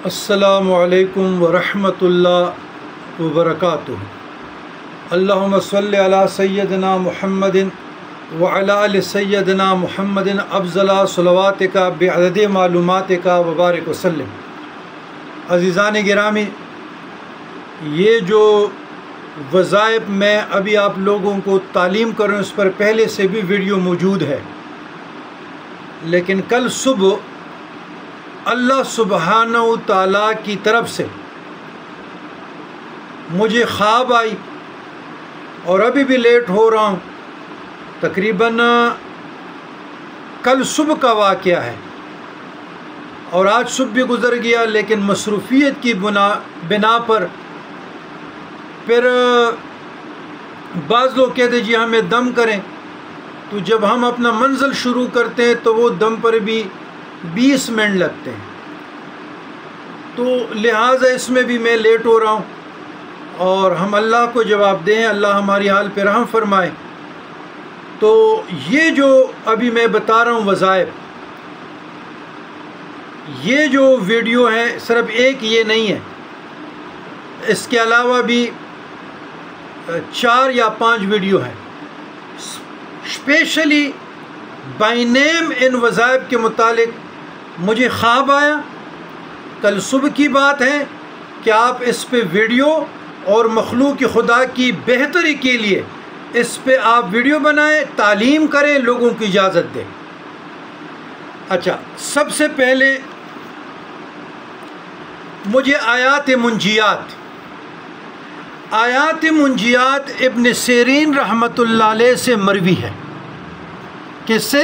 السلام علیکم ورحمۃ اللہ وبرکاتہ۔ اللہم صلی علی سیدنا محمد وعلی آل سیدنا محمد افضل صلواتک بعدد معلوماتک وبارک وسلم۔ عزیزان گرامی، یہ جو وظائف میں ابھی آپ لوگوں کو تعلیم کر رہا ہوں اس پر پہلے سے بھی ویڈیو موجود ہے، لیکن کل صبح اللہ سبحانہ و تعالیٰ کی طرف سے مجھے خواب آئی اور ابھی بھی لیٹ ہو رہا ہوں۔ تقریباً کل صبح کا واقعہ ہے اور آج صبح بھی گزر گیا، لیکن مصروفیت کی بنا پر پھر بعض لوگ کہتے جی ہمیں دم کریں، تو جب ہم اپنا منزل شروع کرتے ہیں تو وہ دم پر بھی 20 منٹ لگتے ہیں، تو لہٰذا اس میں بھی میں لیٹ ہو رہا ہوں اور ہم اللہ کو جواب دیں، اللہ ہماری حال پہ رحم فرمائے۔ تو یہ جو ابھی میں بتا رہا ہوں وظائف، یہ جو ویڈیو ہے صرف ایک یہ نہیں ہے، اس کے علاوہ بھی 4 یا 5 ویڈیو ہیں اسپیشلی بائی نیم ان وظائف کے متعلق۔ مجھے خواب آیا، کل صبح کی بات ہے، کہ آپ اس پہ ویڈیو اور مخلوق خدا کی بہتری کے لیے اس پہ آپ ویڈیو بنائیں، تعلیم کریں، لوگوں کی اجازت دیں۔ اچھا، سب سے پہلے مجھے آیات منجیات ابن سیرین رحمۃ اللہ علیہ سے مروی ہے۔ کس سے؟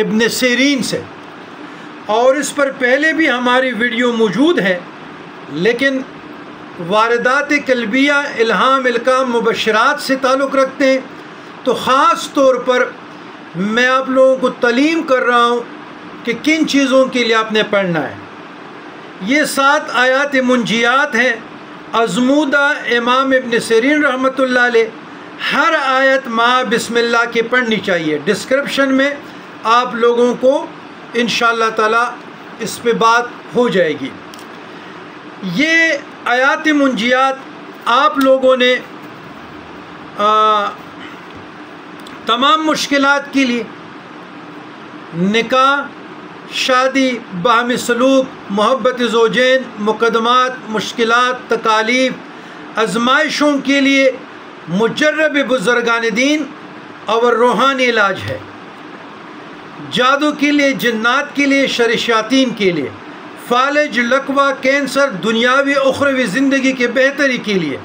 ابن سیرین سے۔ اور اس پر پہلے بھی ہماری ویڈیو موجود ہے، لیکن واردات قلبیہ الہام الکام مبشرات سے تعلق رکھتے ہیں، تو خاص طور پر میں آپ لوگوں کو تعلیم کر رہا ہوں کہ کن چیزوں کے لیے آپ نے پڑھنا ہے۔ یہ 7 آیات منجیات ہیں، ازمودہ امام ابن سیرین رحمۃ اللہ علیہ۔ ہر آیت ماں بسم اللہ کے پڑھنی چاہیے۔ ڈسکرپشن میں آپ لوگوں کو انشاءاللہ تعالی اس پہ بات ہو جائے گی۔ یہ آیات منجیات آپ لوگوں نے تمام مشکلات کے لیے، نکاح، شادی، باہمی سلوک، محبت زوجین، مقدمات، مشکلات، تکالیف، آزمائشوں کے لیے مجرب بزرگان دین اور روحانی علاج ہے۔ جادو کے لیے، جنات کے لیے، شر شیاطین کے لیے، فالج، لقوہ، کینسر، دنیاوی اخروی زندگی کے بہتری کے لیے،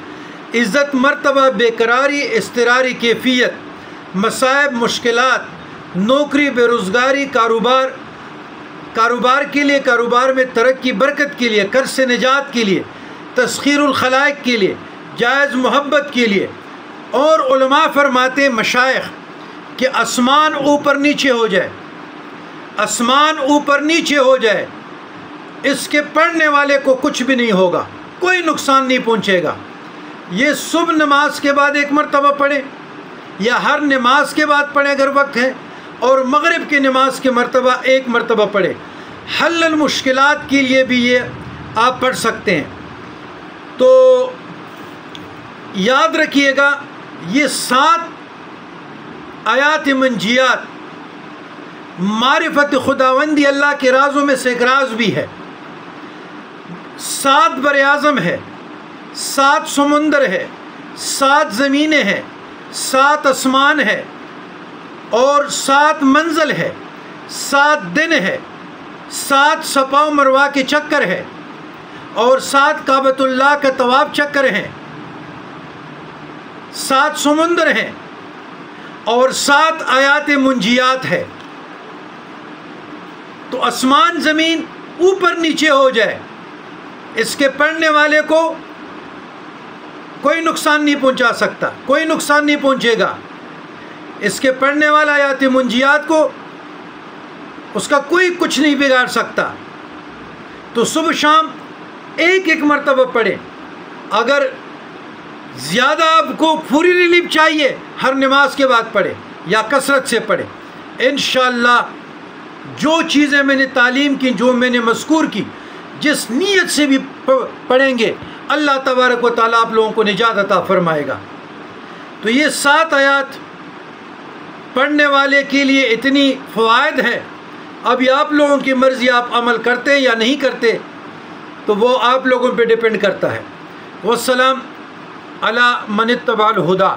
عزت، مرتبہ، بیقراری، اضطراری کیفیت، مصائب، مشکلات، نوکری، بے روزگاری، کاروبار کے لیے، کاروبار میں ترقی برکت کے لیے، قرض سے نجات کے لیے، تسخیر الخلائق کے لیے، جائز محبت کے لیے۔ اور علماء فرماتے ہیں، مشائخ، کہ آسمان اوپر نیچے ہو جائے، آسمان اوپر نیچے ہو جائے، اس کے پڑھنے والے کو کچھ بھی نہیں ہوگا، کوئی نقصان نہیں پہنچے گا۔ یہ صبح نماز کے بعد 1 مرتبہ پڑھیں، یا ہر نماز کے بعد پڑھیں اگر وقت ہے، اور مغرب کی نماز کے مرتبہ 1 مرتبہ پڑھیں۔ حل المشکلات کے لیے بھی یہ آپ پڑھ سکتے ہیں۔ تو یاد رکھیے گا، یہ 7 آیات منجیات معرفت خداوندی اللہ کے رازوں میں سے ایک راز بھی ہے۔ 7 بر اعظم ہے، 7 سمندر ہے، 7 زمینیں ہیں، 7 آسمان ہے، اور 7 منزل ہے، 7 دن ہے، 7 صفا و مروہ کے چکر ہے، اور 7 کعبۃ اللہ کا طواف چکر ہیں، 7 سمندر ہیں، اور 7 آیات منجیات ہے۔ تو آسمان زمین اوپر نیچے ہو جائے، اس کے پڑھنے والے کو کوئی نقصان نہیں پہنچا سکتا، کوئی نقصان نہیں پہنچے گا۔ اس کے پڑھنے والا آیات منجیات کو اس کا کوئی کچھ نہیں بگاڑ سکتا۔ تو صبح شام 1 مرتبہ پڑھیں۔ اگر زیادہ آپ کو پوری ریلیف چاہیے، ہر نماز کے بعد پڑھیں یا کثرت سے پڑھیں۔ انشاءاللہ جو چیزیں میں نے تعلیم کی، جو میں نے مذکور کی، جس نیت سے بھی پڑھیں گے اللہ تبارک و تعالیٰ آپ لوگوں کو نجات عطا فرمائے گا۔ تو یہ 7 آیات پڑھنے والے کے لیے اتنی فوائد ہیں۔ اب یہ آپ لوگوں کی مرضی، آپ عمل کرتے ہیں یا نہیں کرتے، تو وہ آپ لوگوں پہ ڈپینڈ کرتا ہے۔ والسلام علی من اتبع الہدیٰ۔